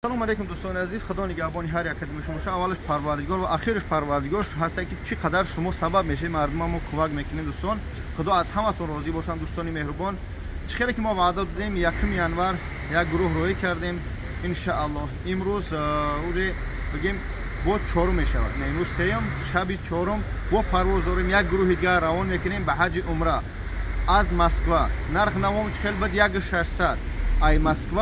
سلام علیکم دوستان عزیز، خدا نگهبان هر یک کدوم شما. اولش پروردگار و آخرش پروردگار هست که چقدر شما سبب میشه مردممو کمک میکنید دوستان. خدا از همتون راضی باشن دوستان مهربان. خیلی که ما وعده دادیم یکم ینور یک گروه روی کردیم ان شاء الله. امروز اوری بگیم با چهارم میشه، نه امروز سوم شب چهارم با پرواز داریم یک گروه دیگه روان میکنیم به حج عمره از مسکو. نرخ نوام خیلی بود 1600 ای مسکو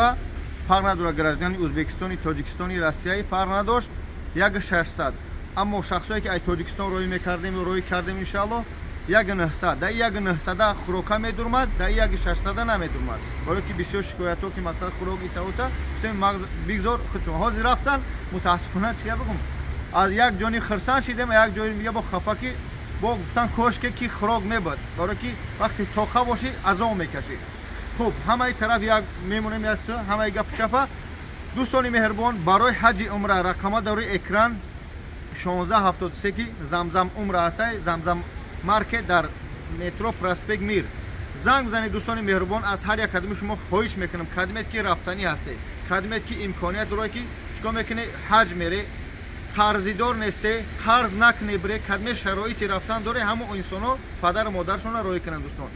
فرق نداره، گراجدانی ازبکستانی، تاجیکستانی، روسیایی فرق نداشت 1600. اما شخصایی که ای تاجیکستان روی میکردیم و روی کردیم ان شاء الله 1900. در 1900 خوراکا میدرمد، در 1600 نمیدرمد. برای که بسیار شکایت ها که مقصد خوراک ایتاوتا گفتیم مغز بگذار خودشون حاضر رفتن. متاسفانه چیه بگم از یک جانی خرسان شدیم یک جایی میگه با خفکی با گفتن کاشکی که خوراک میبود، برای که وقتی توقع باشی از اون میکشی. خوب همه طرف یک میمونیم است، همه گپ چپا. دوستان مهربان برای حج عمره رقم داره اکران 1673 که زمزم عمره است، زمزم مارکت در مترو پراسپکت میر. زنگ بزنید دوستان مهربان. از هر یک کدوم شما خواهش میکنم خدمت که رفتنی هسته، خدمت که امکانیت داره که چیکار میکنه حج میره قرضدار نیسته، قرض نکنه بره، خدمت شرایط رفتن داره همه انسانا پدر و مادرشون روی کنن دوستان.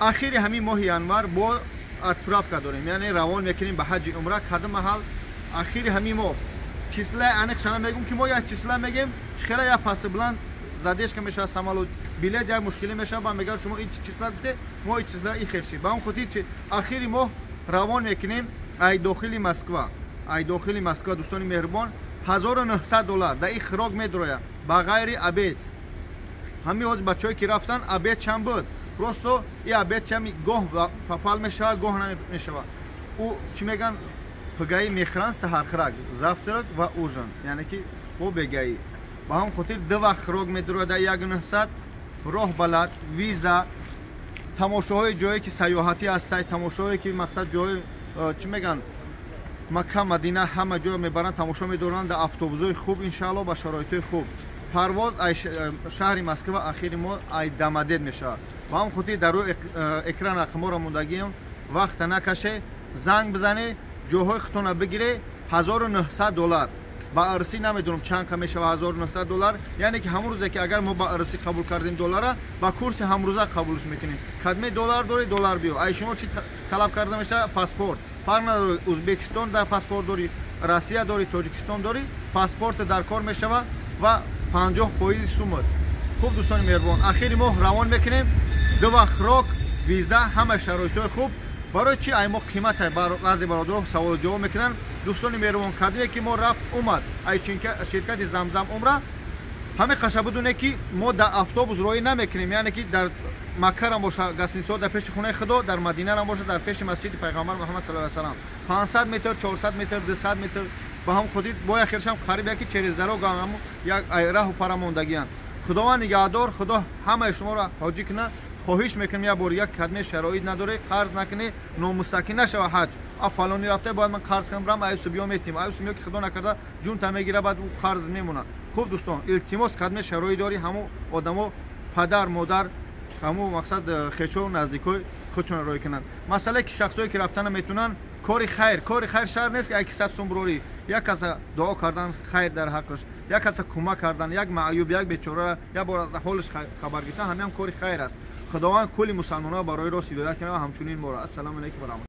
آخر همین ماه ینور با اطراف که داریم یعنی روان میکنیم به حج عمره کدام محل آخر همین ماه چیسله انق شما میگم که ما یک چیسله میگیم خیلی یا پس بلند زدیش که میشه سمالو بلیط یک مشکلی میشه با میگم شما این چیسله گفته ما این چیسله این خیرشی با اون خودی چه آخر ماه روان میکنیم ای داخل مسکو. ای داخل مسکو دوستان مهربان $1900 در این خوراک میدروه با غیر ابد. همین از بچه‌ای که رفتن ابد چند بود просто ای ابد چمی گاه پاپال میشه گاه نمیشه. او چی میگن پگای میخران سحر خرگ زفترک و اوژن یعنی که او بگایی با هم خاطر دو وقت خوراک میدروه در 1900 راه بلد ویزا تماشاهای جایی که سیاحتی هست، تماشاهایی که مقصد جای چی میگن مکه مدینه همه جا میبرن تماشا میدارن در اتوبوسای خوب ان شاء الله با شرایط خوب. پرواز شهر مسکو اخیر ما ای دمدد میشه و هم خودی در روی اکران رقم را موندگیم. وقت نکشه زنگ بزنه جاهای خطونه بگیره $1900 با ارسی نمیدونم چند کم میشه $1900 یعنی که همون روزه که اگر ما با ارسی قبول کردیم دلار با کورس همروزه قبولش میکنیم. خدمت دلار داری دلار بیو. ای شما چی طلب کرده میشه پاسپورت فرق نداره، ازبکستان در پاسپورت داری، روسیه داری، تاجیکستان داری، پاسپورت در کار میشه و 50% سومت. خوب دوستان مهربان آخر ماه روان میکنیم دو وقت خوراک ویزا همه شرایط خوب. برای چی ای ما قیمت برای بعضی برادران سوال جواب میکنن دوستان مهربان. کدومی که ما رفت اومد ای شرکت زمزم عمره همه قشنگ بدونه که ما در اتوبوس روی نمیکنیم یعنی که در مکه را باشه گستینسو در پیش خونه خدا، در مدینه را باشه در پیش مسجد پیغمبر محمد صلی الله علیه و سلام 500 متر 400 متر 200 متر با هم خودی با خیرش هم قریب یکی 40 گام یک راه و پراموندگیان. خداوند نگهدار، خدا همه شما را حاجی کنه. خواهش میکنم یا بار یک کدمه شرایط نداره قرض نکنه نامستقیم نشه حج فلانی رفته باید من قرض کنم برم ایسو بیا میتیم ایسو میگه که خدا نکرده جون تا میگیره بعد اون قرض میمونه. خوب دوستان التماس کدمه شرایط داری همو آدمو پدر مادر همو مقصد خشو نزدیکای خودشون روی کنن. مسئله که شخصایی که رفتن میتونن کار خیر شر نیست که 100 سوم بروری یک کس دعا کردن خیر در حقش، یک کس کمک کردن، یک معیوب یک بیچاره یا بار از حالش خبر گرفتن همین کار خیر است. خداوند کلی مسلمانان برای راست هدایت کنه و همچنین ما را. السلام علیکم و رحمت الله.